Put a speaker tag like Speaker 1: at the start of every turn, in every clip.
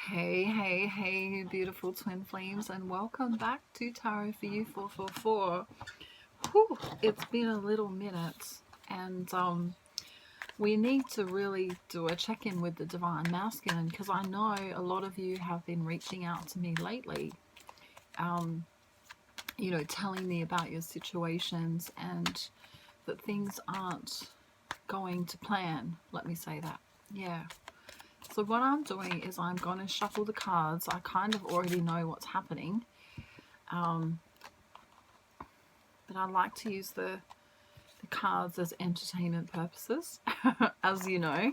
Speaker 1: Hey, beautiful twin flames, and welcome back to Tarot for You 444. Whew, it's been a little minute, and we need to really do a check-in with the Divine Masculine, because I know a lot of you have been reaching out to me lately, you know, telling me about your situations and that things aren't going to plan. Let me say that. Yeah. So what I'm doing is I'm going to shuffle the cards. I kind of already know what's happening. But I like to use the cards as entertainment purposes, as you know.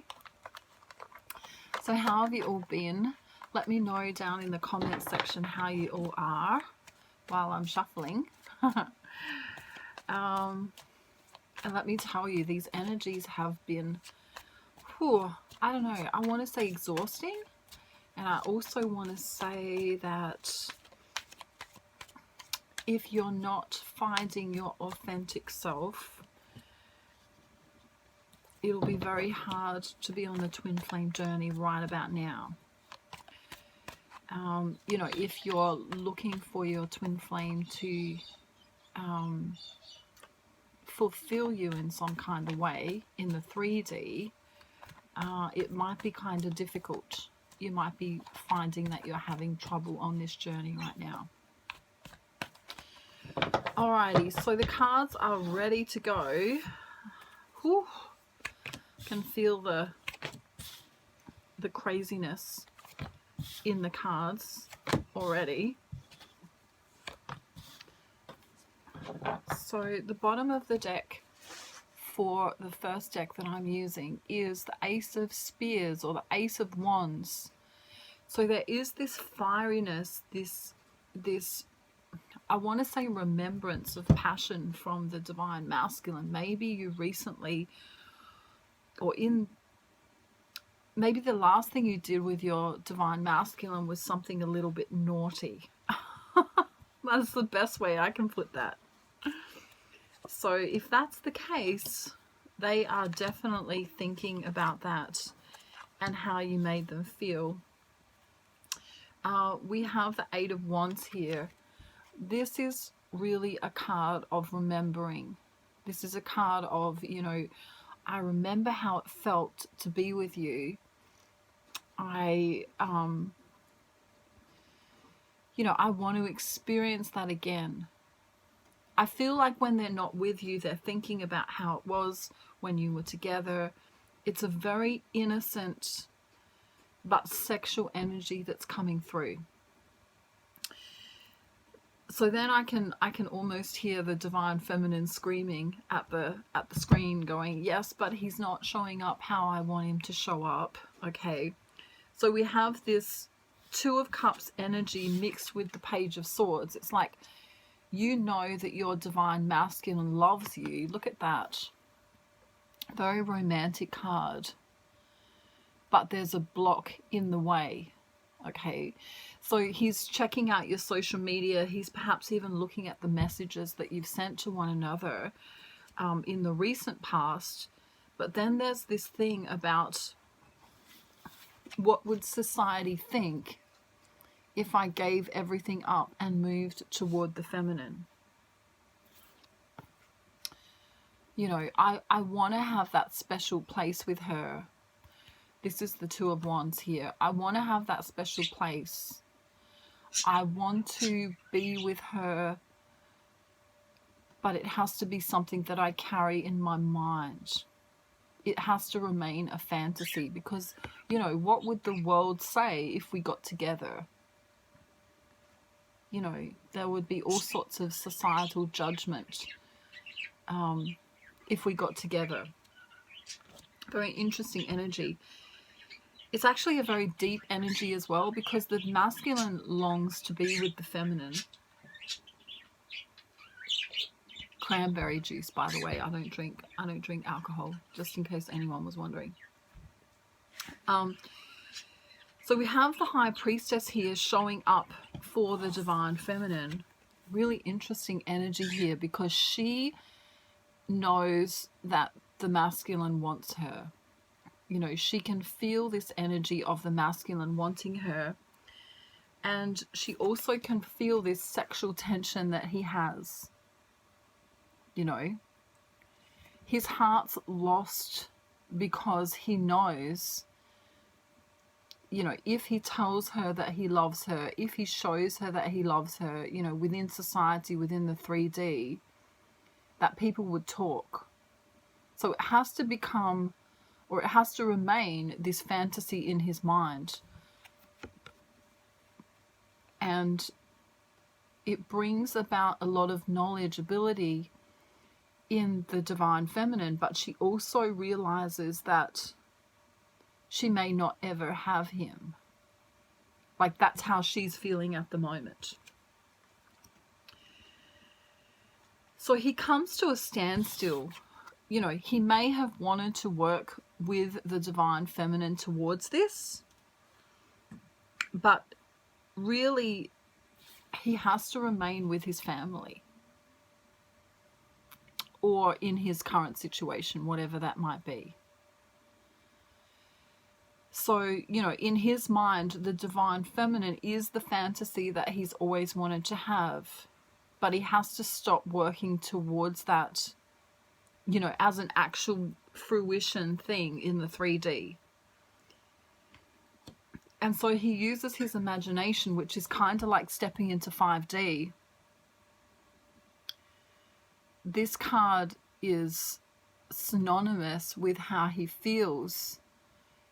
Speaker 1: So how have you all been? Let me know down in the comments section how you all are while I'm shuffling. And let me tell you, these energies have been, I don't know, I want to say exhausting. And I also want to say that if you're not finding your authentic self, it'll be very hard to be on the twin flame journey right about now. You know, if you're looking for your twin flame to fulfill you in some kind of way in the 3D, it might be kind of difficult. You might be finding that you're having trouble on this journey right now. Alrighty, so the cards are ready to go. Whew. Can feel the craziness in the cards already. So the bottom of the deck for the first deck that I'm using is the Ace of Spears or the Ace of Wands. So there is this fieriness, this I want to say remembrance of passion from the Divine Masculine. Maybe you recently, or maybe the last thing you did with your Divine Masculine was something a little bit naughty. That's the best way I can put that. So if that's the case, they are definitely thinking about that and how you made them feel. We have the Eight of Wands here. This is really a card of remembering. This is a card of, you know, I remember how it felt to be with you. You know, I want to experience that again. I feel like when they're not with you, they're thinking about how it was when you were together. It's a very innocent but sexual energy that's coming through. So then I can almost hear the Divine Feminine screaming at the screen going, yes, but he's not showing up how I want him to show up. Okay. So we have this Two of Cups energy mixed with the Page of Swords. It's like, you know that your Divine Masculine loves you. Look at that. Very romantic card. But there's a block in the way. Okay. So he's checking out your social media. He's perhaps even looking at the messages that you've sent to one another in the recent past. But then there's this thing about what would society think if I gave everything up and moved toward the feminine. You know, I want to have that special place with her. This is the Two of Wands here. I want to have that special place. I want to be with her, but it has to be something that I carry in my mind. It has to remain a fantasy because, you know, what would the world say if we got together? You know, there would be all sorts of societal judgment if we got together. Very interesting energy. It's actually a very deep energy as well because the masculine longs to be with the feminine. Cranberry juice, by the way. I don't drink alcohol, just in case anyone was wondering. So we have the High Priestess here showing up for the Divine Feminine. Really interesting energy here because she knows that the masculine wants her. You know, she can feel this energy of the masculine wanting her. And she also can feel this sexual tension that he has. You know, his heart's lost because he knows, you know, if he tells her that he loves her, if he shows her that he loves her, you know, within society, within the 3D, that people would talk. So it has to become, or it has to remain, this fantasy in his mind. And it brings about a lot of knowledge, ability in the divine feminine, but she also realizes that she may not ever have him. Like, that's how she's feeling at the moment. So he comes to a standstill. You know, he may have wanted to work with the divine feminine towards this, but really he has to remain with his family, or in his current situation, whatever that might be. So, you know, in his mind, the divine feminine is the fantasy that he's always wanted to have, but he has to stop working towards that, you know, as an actual fruition thing in the 3D. And so he uses his imagination, which is kind of like stepping into 5D. This card is synonymous with how he feels.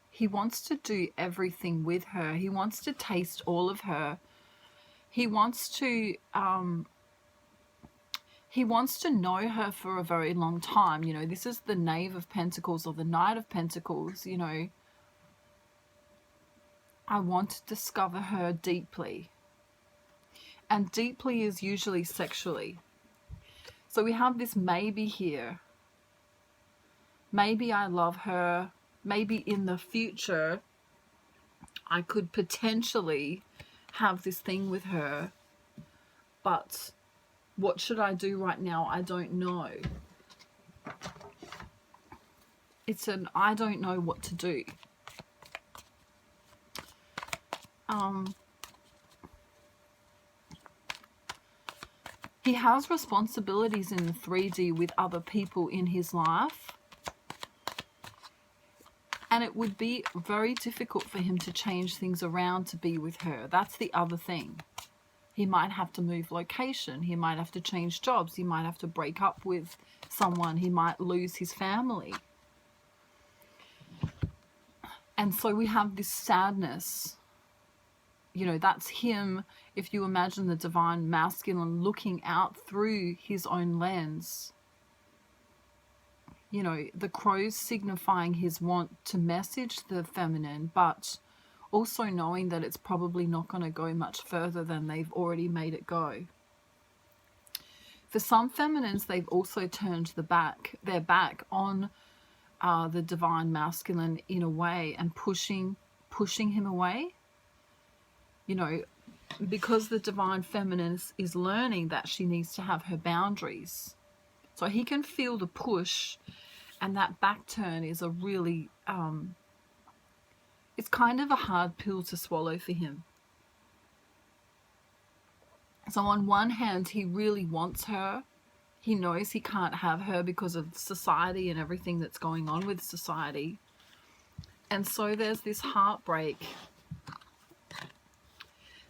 Speaker 1: He wants to do everything with her. He wants to taste all of her. He wants to know her for a very long time. You know, this is the Knave of Pentacles, or the Knight of Pentacles, you know. I want to discover her deeply. And deeply is usually sexually. So we have this maybe here. Maybe I love her. Maybe in the future I could potentially have this thing with her. But what should I do right now? I don't know. It's an I don't know what to do. He has responsibilities in the 3D with other people in his life. And it would be very difficult for him to change things around to be with her. That's the other thing. He might have to move location. He might have to change jobs. He might have to break up with someone. He might lose his family. And so we have this sadness. You know, that's him, if you imagine the divine masculine looking out through his own lens. You know, the crows signifying his want to message the feminine, but also knowing that it's probably not going to go much further than they've already made it go. For some feminines, they've also turned their back on the divine masculine in a way, and pushing him away. You know, because the divine feminine is learning that she needs to have her boundaries. So he can feel the push, and that back turn is a really, it's kind of a hard pill to swallow for him. So on one hand, he really wants her. He knows he can't have her because of society and everything that's going on with society. And so there's this heartbreak,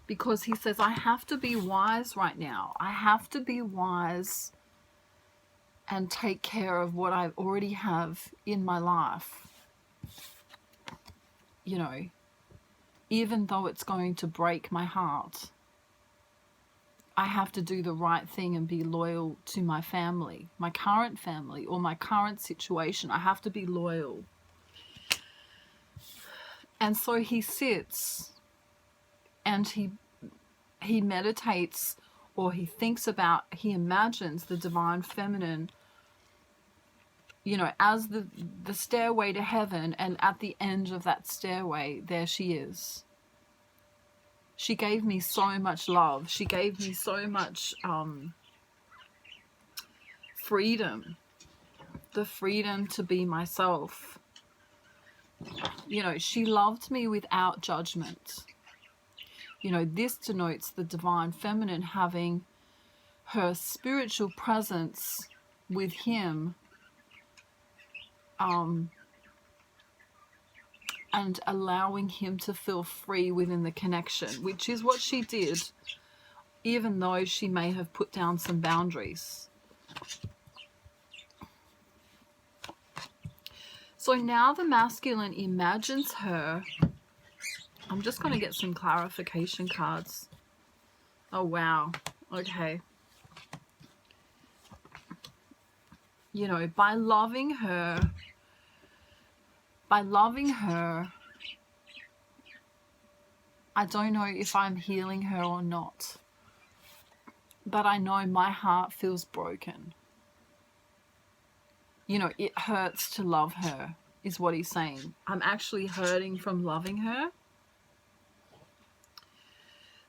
Speaker 1: because he says, I have to be wise right now. I have to be wise and take care of what I already have in my life. You know, even though it's going to break my heart, I have to do the right thing and be loyal to my family, my current family, or my current situation. I have to be loyal. And so he sits and he meditates, or he thinks about, he imagines the divine feminine, you know, as the stairway to heaven, and at the end of that stairway, there she is. She gave me so much love. She gave me so much freedom. The freedom to be myself. You know, she loved me without judgment. You know, this denotes the divine feminine having her spiritual presence with him, and allowing him to feel free within the connection, which is what she did, even though she may have put down some boundaries. So now the masculine imagines her. I'm just going to get some clarification cards. Oh, wow. Okay. You know, by loving her, I don't know if I'm healing her or not, but I know my heart feels broken. You know, it hurts to love her, is what he's saying. I'm actually hurting from loving her.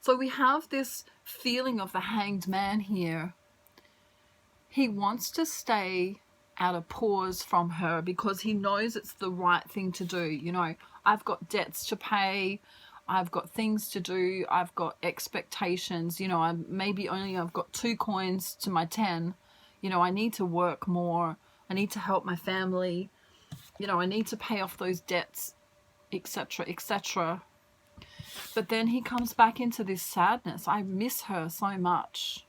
Speaker 1: So we have this feeling of the Hanged Man here. He wants to stay at a pause from her because he knows it's the right thing to do. You know, I've got debts to pay. I've got things to do. I've got expectations. You know, I've got 2 coins to my 10. You know, I need to work more. I need to help my family. You know, I need to pay off those debts, etc., etc. But then he comes back into this sadness. I miss her so much.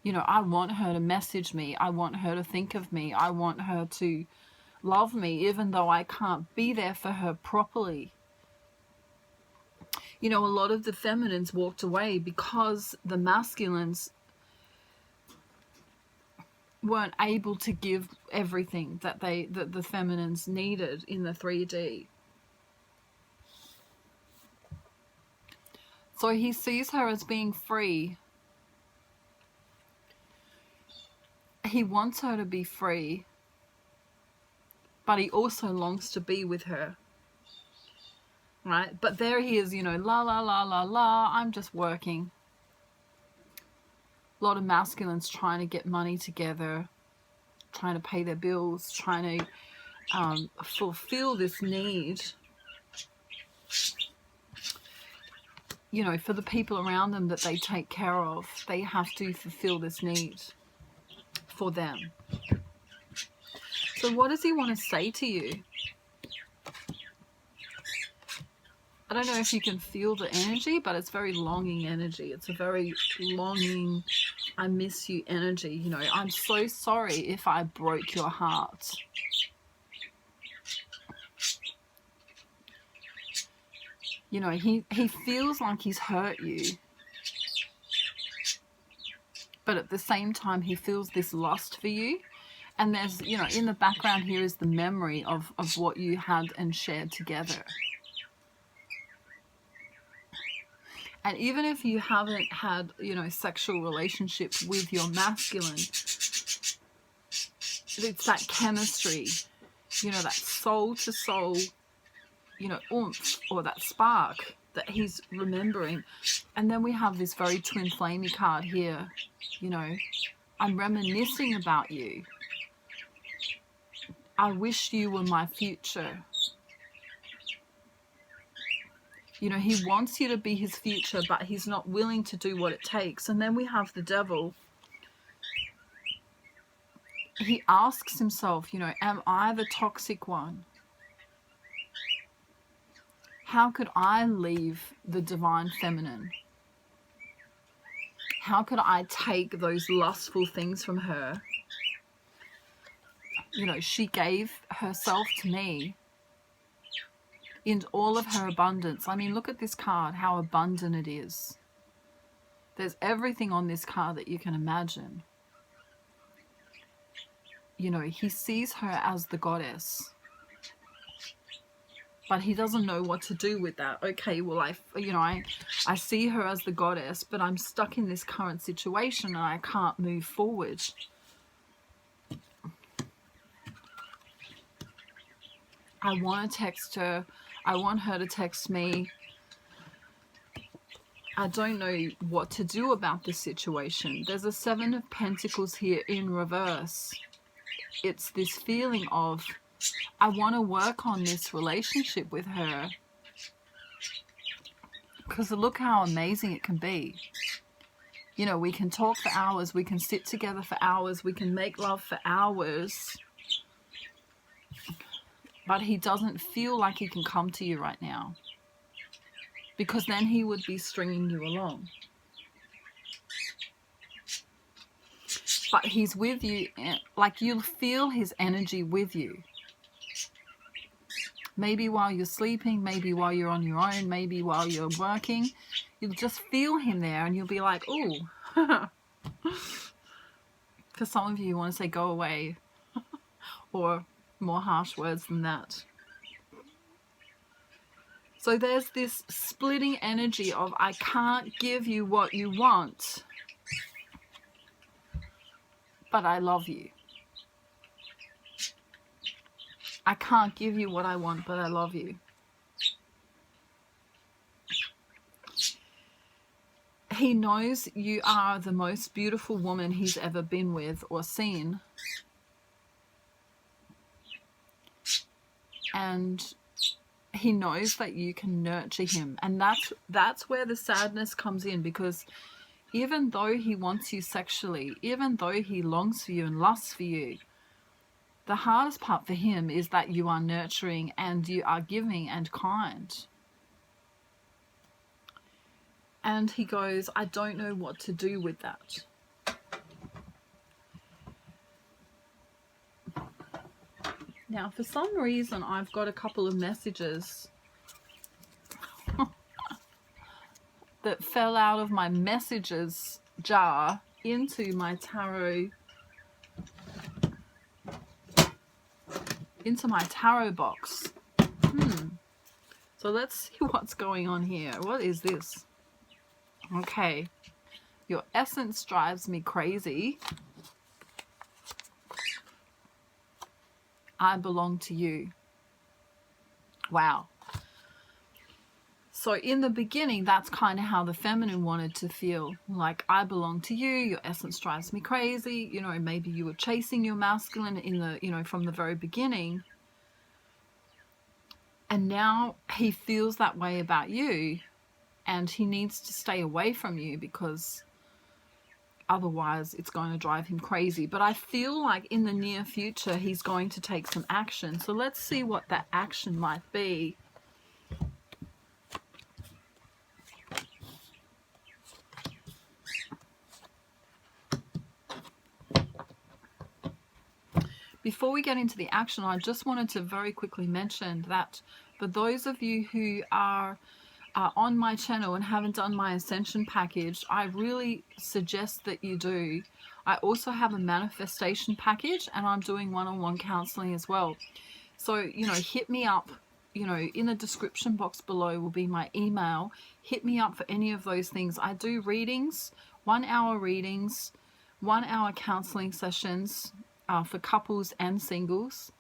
Speaker 1: You know, I want her to message me. I want her to think of me. I want her to love me, even though I can't be there for her properly. You know, a lot of the feminines walked away because the masculines weren't able to give everything that the feminines needed in the 3D. So he sees her as being free. He wants her to be free, but he also longs to be with her, right? But there he is, you know, la la la la la, I'm just working. A lot of masculines trying to get money together, trying to pay their bills, trying to fulfill this need, you know, for the people around them that they take care of. They have to fulfill this need for them. So what does he want to say to you? I don't know if you can feel the energy, but it's very longing energy. It's a very longing, I miss you energy. You know, I'm so sorry if I broke your heart. You know, he feels like he's hurt you. But at the same time, he feels this lust for you. And there's, you know, in the background here is the memory of what you had and shared together. And even if you haven't had, you know, sexual relationship with your masculine, it's that chemistry, you know, that soul to soul, you know, oomph, or that spark that he's remembering. And then we have this very twin flamey card here, you know, I'm reminiscing about you. I wish you were my future. You know, he wants you to be his future, but he's not willing to do what it takes. And then we have the devil. He asks himself, you know, am I the toxic one? How could I leave the divine feminine? How could I take those lustful things from her? You know, she gave herself to me in all of her abundance. I mean, look at this card, how abundant it is. There's everything on this card that you can imagine. You know, he sees her as the goddess, but he doesn't know what to do with that. Okay, well, I see her as the goddess, but I'm stuck in this current situation and I can't move forward. I want to text her. I want her to text me. I don't know what to do about this situation. There's a 7 of Pentacles here in reverse. It's this feeling of I want to work on this relationship with her because look how amazing it can be. You know, we can talk for hours, we can sit together for hours, we can make love for hours, but he doesn't feel like he can come to you right now, because then he would be stringing you along. But he's with you, like you'll feel his energy with you. Maybe while you're sleeping, maybe while you're on your own, maybe while you're working. You'll just feel him there and you'll be like, ooh. For some of you want to say go away or more harsh words than that. So there's this splitting energy of I can't give you what you want, but I love you. I can't give you what I want, but I love you. He knows you are the most beautiful woman he's ever been with or seen. And he knows that you can nurture him. And that's where the sadness comes in, because even though he wants you sexually, even though he longs for you and lusts for you, the hardest part for him is that you are nurturing and you are giving and kind. And he goes, I don't know what to do with that. Now, for some reason, I've got a couple of messages that fell out of my messages jar into my tarot box. So let's see what's going on here. What is this? Okay. Your essence drives me crazy. I belong to you. Wow. So in the beginning, that's kind of how the feminine wanted to feel. Like, I belong to you, your essence drives me crazy. You know, maybe you were chasing your masculine in the, you know, from the very beginning. And now he feels that way about you, and he needs to stay away from you because otherwise it's going to drive him crazy. But I feel like in the near future, he's going to take some action. So let's see what that action might be. Before we get into the action, I just wanted to very quickly mention that for those of you who are on my channel and haven't done my Ascension package, I really suggest that you do. I also have a manifestation package, and I'm doing one-on-one counseling as well. So, you know, hit me up. You know, in the description box below will be my email. Hit me up for any of those things. I do readings, 1 hour readings, 1 hour counseling sessions for couples and singles.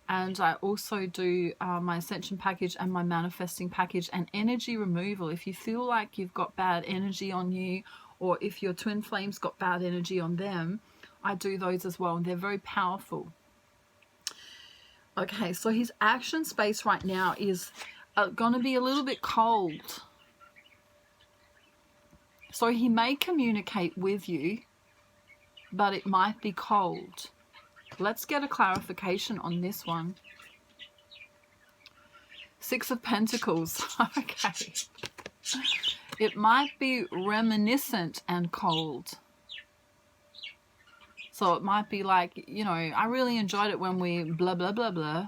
Speaker 1: And I also do my Ascension package and my manifesting package and energy removal. If you feel like you've got bad energy on you, or if your twin flames got bad energy on them, I do those as well. And they're very powerful. Okay, so his action space right now is going to be a little bit cold. So he may communicate with you, but it might be cold. Let's get a clarification on this one. 6 of Pentacles. Okay. It might be reminiscent and cold. So it might be like, you know, I really enjoyed it when we blah, blah, blah, blah.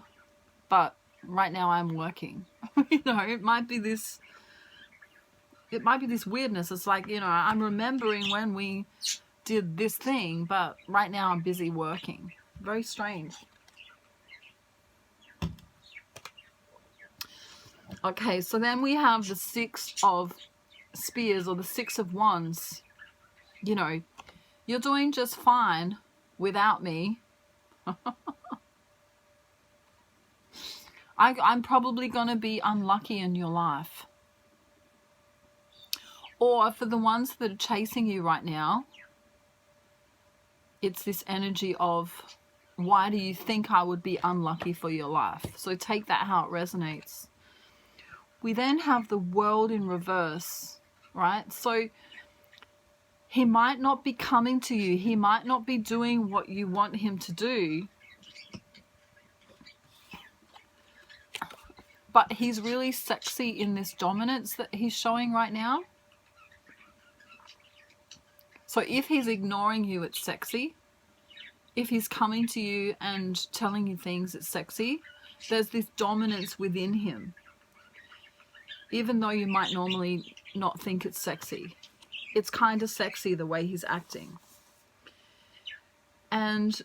Speaker 1: But right now I'm working. You know, it might be this weirdness. It's like, you know, I'm remembering when we did this thing, but right now I'm busy working. Very strange. Okay, so then we have the 6 of Spears, or the 6 of Wands. You know, you're doing just fine without me. I'm probably going to be unlucky in your life. Or for the ones that are chasing you right now, it's this energy of Why do you think I would be unlucky for your life? So take that how it resonates. We then have the world in reverse, right? So he might not be coming to you. He might not be doing what you want him to do. But he's really sexy in this dominance that he's showing right now. So if he's ignoring you, it's sexy. If he's coming to you and telling you things, it's sexy. There's this dominance within him. Even though you might normally not think it's sexy. It's kind of sexy the way he's acting. And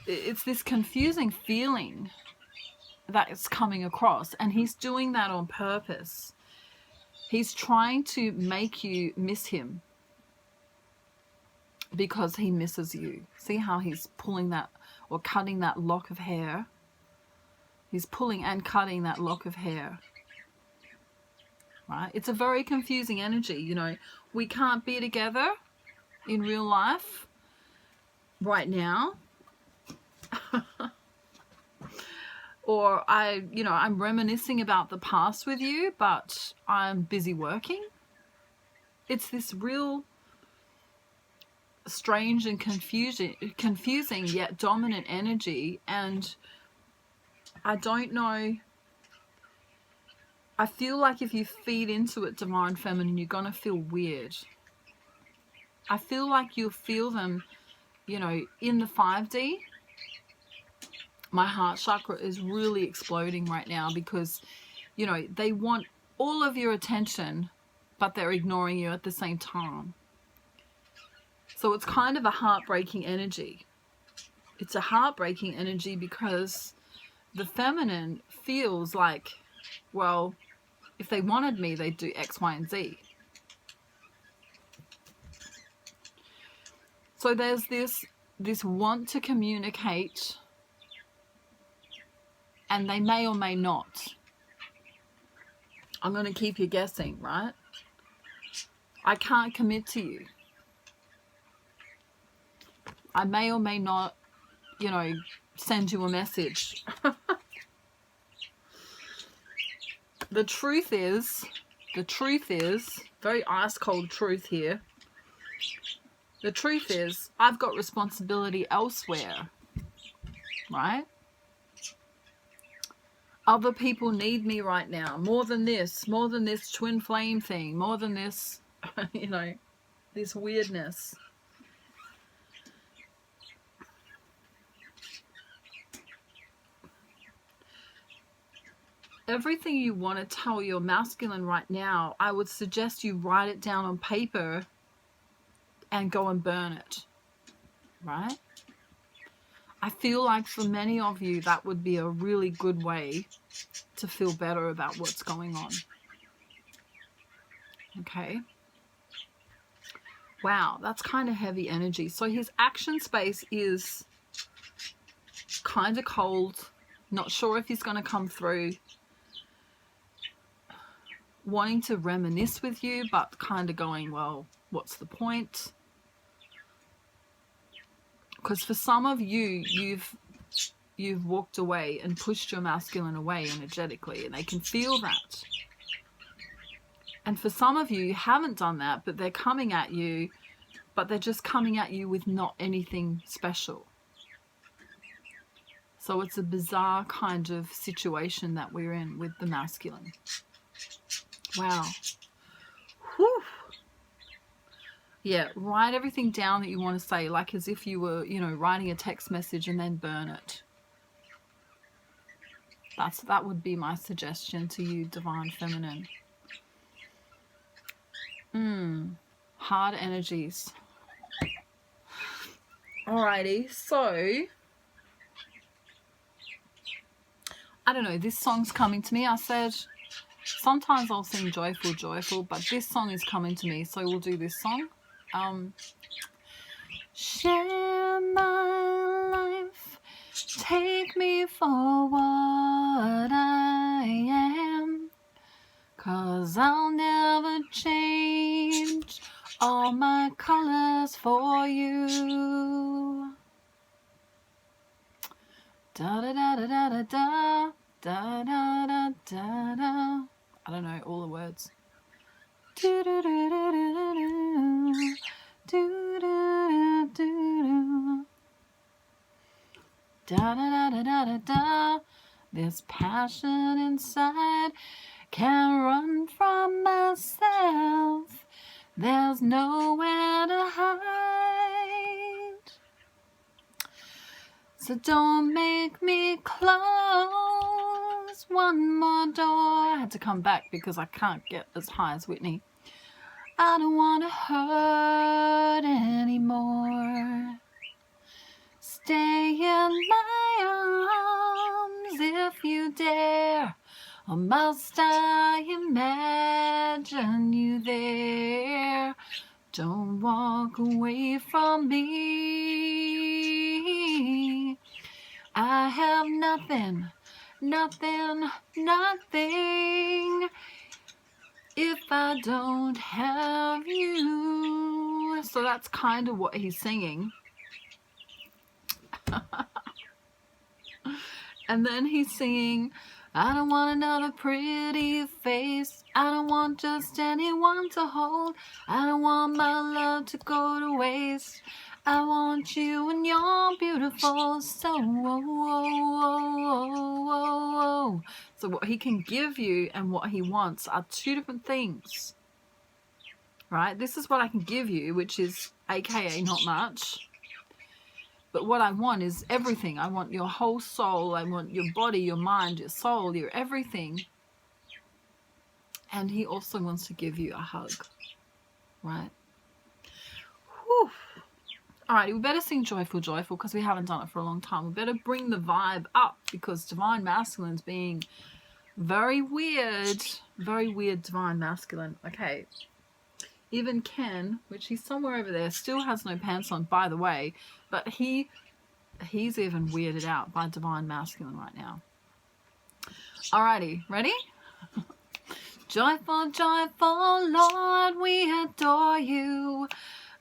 Speaker 1: it's this confusing feeling that it's coming across. And he's doing that on purpose. He's trying to make you miss him. Because he misses you. See how he's pulling that or cutting that lock of hair? He's pulling and cutting that lock of hair. Right? It's a very confusing energy. You know, we can't be together in real life right now. Or I'm reminiscing about the past with you, but I'm busy working. It's this real strange and confusing yet dominant energy, and I don't know, I feel like if you feed into it, Divine Feminine, you're gonna feel weird. I feel like you'll feel them, you know, in the 5D. My heart chakra is really exploding right now because, you know, they want all of your attention, but they're ignoring you at the same time. So it's kind of a heartbreaking energy. It's a heartbreaking energy because the feminine feels like, well, if they wanted me, they'd do X, Y, and Z. So there's this want to communicate, and they may or may not. I'm going to keep you guessing, right? I can't commit to you. I may or may not, you know, send you a message. The truth is, very ice cold truth here. The truth is, I've got responsibility elsewhere, right? Other people need me right now, more than this twin flame thing, more than this, you know, this weirdness. Everything you want to tell your masculine right now, I would suggest you write it down on paper and go and burn it, right? I feel like for many of you, that would be a really good way to feel better about what's going on. Okay. Wow, that's kind of heavy energy. So his action space is kind of cold. Not sure if he's going to come through. Wanting to reminisce with you, but kind of going, well, what's the point? Because for some of you, you've walked away and pushed your masculine away energetically, and they can feel that. And for some of you, you haven't done that, but they're coming at you, but they're just coming at you with not anything special. So it's a bizarre kind of situation that we're in with the masculine. Wow. Whew. Yeah, write everything down that you want to say, like as if you were, you know, writing a text message, and then burn it. That would be my suggestion to you, Divine Feminine. Hard energies. Alrighty, so I don't know, this song's coming to me. I said sometimes I'll sing joyful, joyful, but this song is coming to me, so we'll do this song. Share my life, take me for what I am, 'cause I'll never change all my colors for you. Da da da da da da da da da da da da. I don't know all the words. Do do do do do do do do do. Da da da da da da da. This passion inside can't run from myself. There's nowhere to hide. So don't make me close one more door. I had to come back because I can't get as high as Whitney. I don't want to hurt anymore. Stay in my arms if you dare. Or must I imagine you there? Don't walk away from me. I have nothing, nothing, nothing if I don't have you. So that's kind of what he's singing. And then he's singing, I don't want another pretty face. I don't want just anyone to hold. I don't want my love to go to waste. I want you and you're beautiful. So, So what he can give you and what he wants are two different things. Right? This is what I can give you, which is AKA not much. But what I want is everything. I want your whole soul. I want your body, your mind, your soul, your everything. And he also wants to give you a hug. Right? Whew. Alright, we better sing Joyful, Joyful because we haven't done it for a long time. We better bring the vibe up because Divine Masculine's being very weird Divine Masculine. Okay. Even Ken, which he's somewhere over there, still has no pants on, by the way. But he's even weirded out by Divine Masculine right now. Alrighty, ready? Joyful, joyful Lord, we adore you.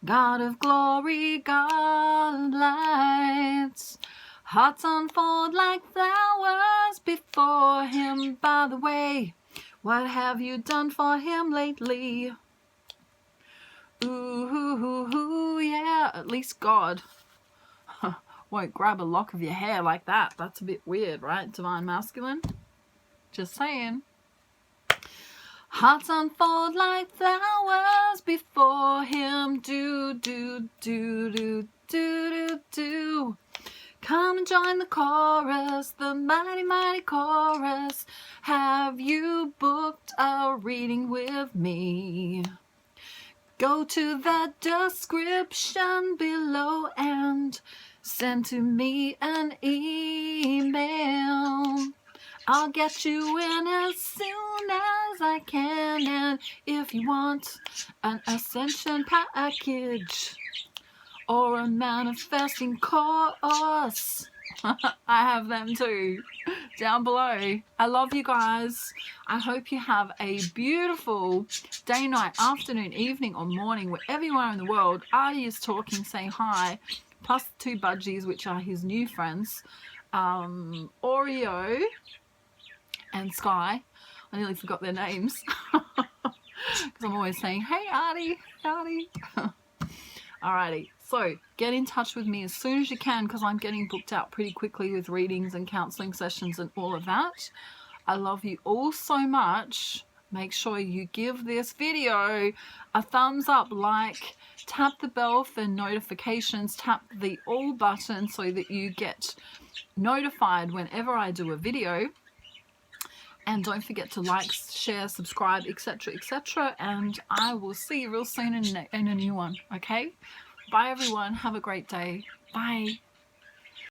Speaker 1: God of glory, God of lights. Hearts unfold like flowers before him. By the way, what have you done for him lately? Ooh, yeah, at least God won't grab a lock of your hair like that. That's a bit weird, right? Divine Masculine? Just saying. Hearts unfold like flowers before him. Do, do, do, do, do, do, do. Come and join the chorus, the mighty, mighty chorus. Have you booked a reading with me? Go to the description below and send to me an email. I'll get you in as soon as I can. And if you want an ascension package or a manifesting course, I have them too down below. I love you guys. I hope you have a beautiful day, night, afternoon, evening or morning, wherever you are in the world. Artie is talking, saying hi, plus the two budgies, which are his new friends, Oreo and Sky. I nearly forgot their names because I'm always saying, hey Artie, Artie. Alrighty, so get in touch with me as soon as you can because I'm getting booked out pretty quickly with readings and counseling sessions and all of that. I love you all so much. Make sure you give this video a thumbs up, like, tap the bell for notifications, tap the all button so that you get notified whenever I do a video. And don't forget to like, share, subscribe, etc, etc. And I will see you real soon in a new one, okay? Bye everyone. Have a great day. Bye.